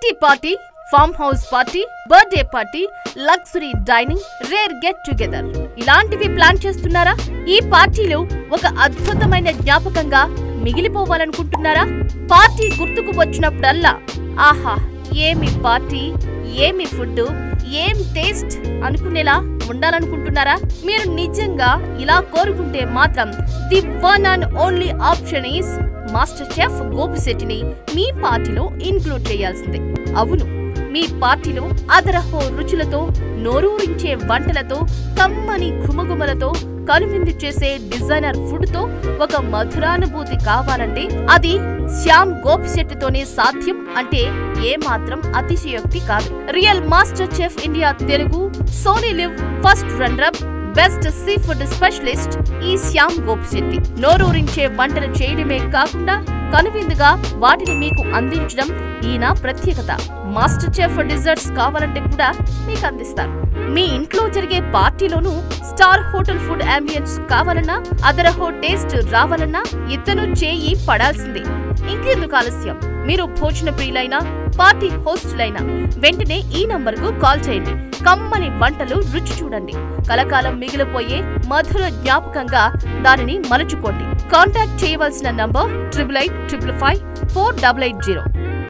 Kitty party, farm house party, birthday party, luxury dining, rare get together ఇలాంటివి plan చేస్తున్నారా? ఈ పార్టీలు ఒక అద్భుతమైన జ్ఞాపకంగా మిగిలిపోవాలనుకుంటున్నారా? పార్టీ గుర్తుకు వచ్చినప్పుడల్లా ఆహా ఏమి పార్టీ, ఏమి ఫుడ్, ఏం టేస్ట్ అనుకునేలా ఉండాలనుకుంటున్నారా? మీరు నిజంగా ఇలా కోరుకుంటే మాత్రం the one and only option is master chef గోపిశెట్టిని మీ పార్టీలో ఇంక్లూడ్ చేయాల్సిందే. అవును, మీ పార్టీలో అదరహో రుచులతో, నోరూరించే వంటలతో, కమ్మని ఘుమఘుమలతో, కనువిందు చేసే డిజైనర్ ఫుడ్ తో ఒక మధురానుభూతి కావాలంటే అది శ్యామ్ గోపిశెట్టితోనే సాధ్యం అంటే ఏమాత్రం అతిశయోక్తి కాదు. Real master chef India Telugu Sony LIV first runner best seafood specialist ఈ శ్యామ్ గోపిశెట్టి. నోరూరించే వంటలు చేయడమే కాకుండా కనువిందుగా వాటిని మీకు అందించడం ఈయన ప్రత్యేకత. మాస్టర్ చెఫ్ డిజర్ట్స్ కావాలంటే కూడా మీకు అందిస్తారు. మీ ఇంట్లో జరిగే పార్టీలోనూ స్టార్ హోటల్ ఫుడ్ అంబియన్స్ కావాలన్నా, అదరహో టేస్ట్ రావాలన్నా ఇతను చేయి పడాల్సిందే. ఇంకెందుకు ఆలస్యం? మీరు భోజన ప్రియులైనా, పార్టీ హోస్టులైనా వెంటనే ఈ నంబర్కు కాల్ చేయండి. కమ్మని వంటలు రుచి చూడండి. కలకాలం మిగిలిపోయే మధుర జ్ఞాపకంగా దానిని మలుచుకోండి. కాంటాక్ట్ చేయవలసిన నంబర్ 8855548880.